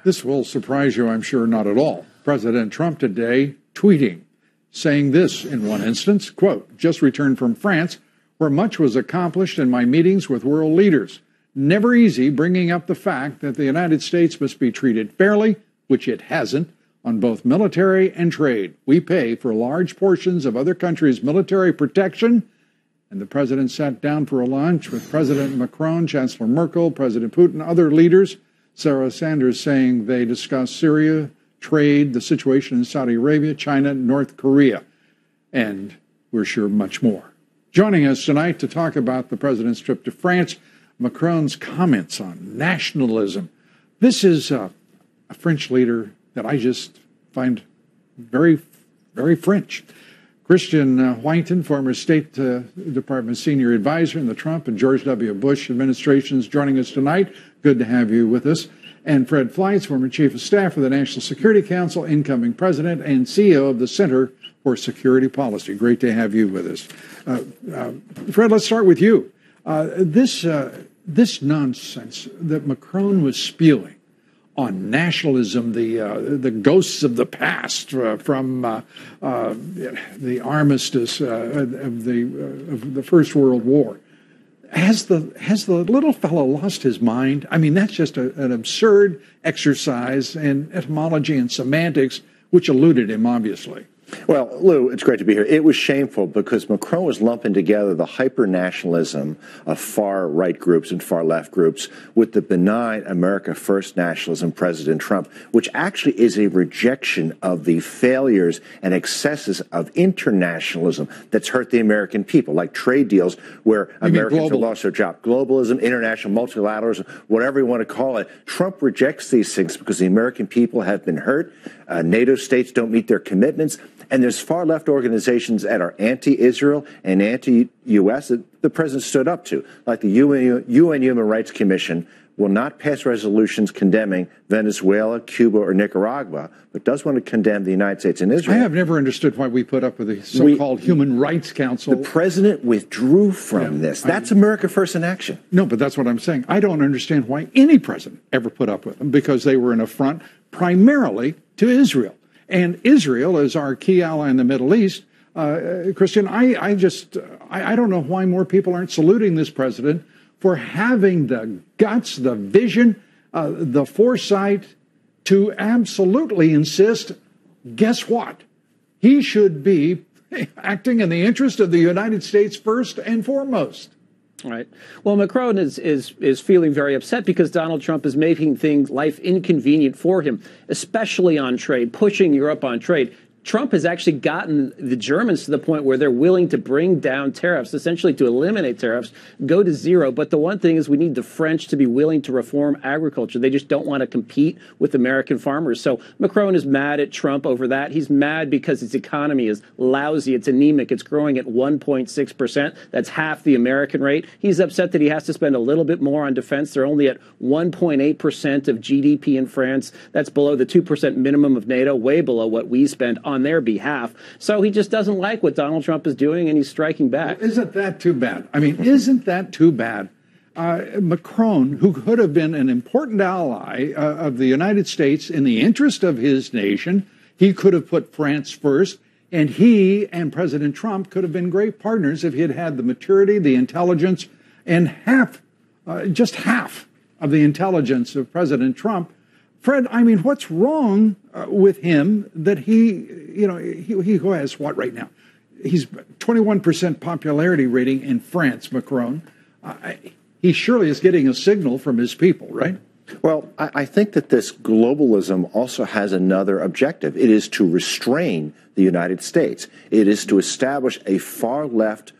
This will surprise you, I'm sure, not at all. President Trump today tweeting, saying this in one instance, quote, "Just returned from France, where much was accomplished in my meetings with world leaders. Never easy bringing up the fact that the United States must be treated fairly, which it hasn't, on both military and trade. We pay for large portions of other countries' military protection." And the president sat down for a lunch with President Macron, Chancellor Merkel, President Putin, other leaders. Sarah Sanders saying they discussed Syria, trade, the situation in Saudi Arabia, China, North Korea, and we're sure much more. Joining us tonight to talk about the president's trip to France, Macron's comments on nationalism. This is a French leader that I just find very, very French. Christian Whiten, former State Department senior advisor in the Trump and George W. Bush administrations, joining us tonight. Good to have you with us. And Fred Fleitz, former chief of staff of the National Security Council, incoming president and CEO of the Center for Security Policy. Great to have you with us. Fred, let's start with you. This nonsense that Macron was spewing on nationalism, the ghosts of the past from the armistice of the First World War. Has the little fellow lost his mind? I mean, that's just an absurd exercise in etymology and semantics, which eluded him, obviously. Well, Lou, it's great to be here. It was shameful because Macron was lumping together the hyper-nationalism of far-right groups and far-left groups with the benign America First nationalism, President Trump, which actually is a rejection of the failures and excesses of internationalism that's hurt the American people, like trade deals where Americans have lost their job. Globalism, international multilateralism, whatever you want to call it. Trump rejects these things because the American people have been hurt. NATO states don't meet their commitments. And there's far-left organizations that are anti-Israel and anti-U.S. that the president stood up to, like the UN Human Rights Commission will not pass resolutions condemning Venezuela, Cuba, or Nicaragua, but does want to condemn the United States and Israel. I have never understood why we put up with the so-called Human Rights Council. The president withdrew from this. That's America First in action. No, but that's what I'm saying. I don't understand why any president ever put up with them, because they were an affront primarily to Israel. And Israel is our key ally in the Middle East. Christian, I don't know why more people aren't saluting this president for having the guts, the vision, the foresight to absolutely insist, guess what? He should be acting in the interest of the United States first and foremost. Right. Well, Macron is feeling very upset because Donald Trump is making life inconvenient for him, especially on trade, pushing Europe on trade. Trump has actually gotten the Germans to the point where they're willing to bring down tariffs, essentially to eliminate tariffs, go to zero. But the one thing is we need the French to be willing to reform agriculture. They just don't want to compete with American farmers. So Macron is mad at Trump over that. He's mad because his economy is lousy. It's anemic. It's growing at 1.6%. That's half the American rate. He's upset that he has to spend a little bit more on defense. They're only at 1.8% of GDP in France. That's below the 2% minimum of NATO, way below what we spend on their behalf. So he just doesn't like what Donald Trump is doing, and he's striking back. Well, isn't that too bad? I mean, isn't that too bad? Macron, who could have been an important ally of the United States in the interest of his nation, he could have put France first, and he and President Trump could have been great partners if he had had the maturity, the intelligence, and just half of the intelligence of President Trump. Fred, I mean, what's wrong with him that he has what right now? He's 21% popularity rating in France, Macron. He surely is getting a signal from his people, right? Well, I think that this globalism also has another objective. It is to restrain the United States. It is to establish a far-left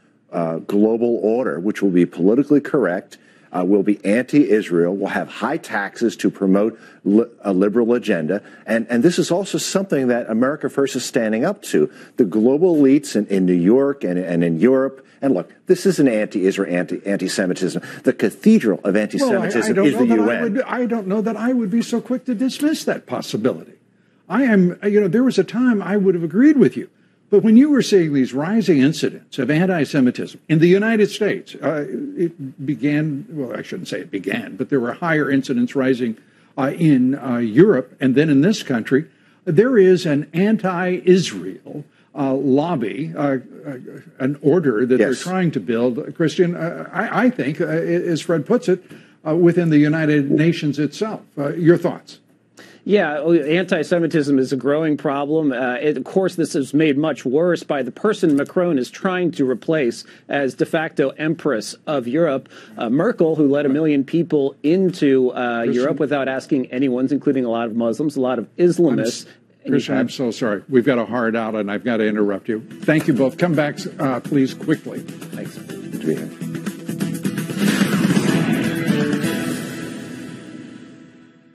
global order, which will be politically correct, will be anti-Israel, will have high taxes to promote a liberal agenda. And this is also something that America First is standing up to. The global elites in New York and in Europe. And look, this is an anti-Israel, anti-Semitism. The cathedral of anti-Semitism is the UN. I don't know that I would be so quick to dismiss that possibility. There was a time I would have agreed with you. But when you were seeing these rising incidents of anti-Semitism in the United States, it began, well, I shouldn't say it began, but there were higher incidents rising in Europe and then in this country, there is an anti-Israel lobby, an order that they're trying to build, Christian, I think, as Fred puts it, within the United Nations itself. Your thoughts? Yeah, anti-Semitism is a growing problem. Of course, this is made much worse by the person Macron is trying to replace as de facto empress of Europe, Merkel, who let 1 million people into Europe without asking anyone, including a lot of Muslims, a lot of Islamists. Christian, I'm so sorry. We've got a hard out, and I've got to interrupt you. Thank you both. Come back, please, quickly. Thanks. Good to be here.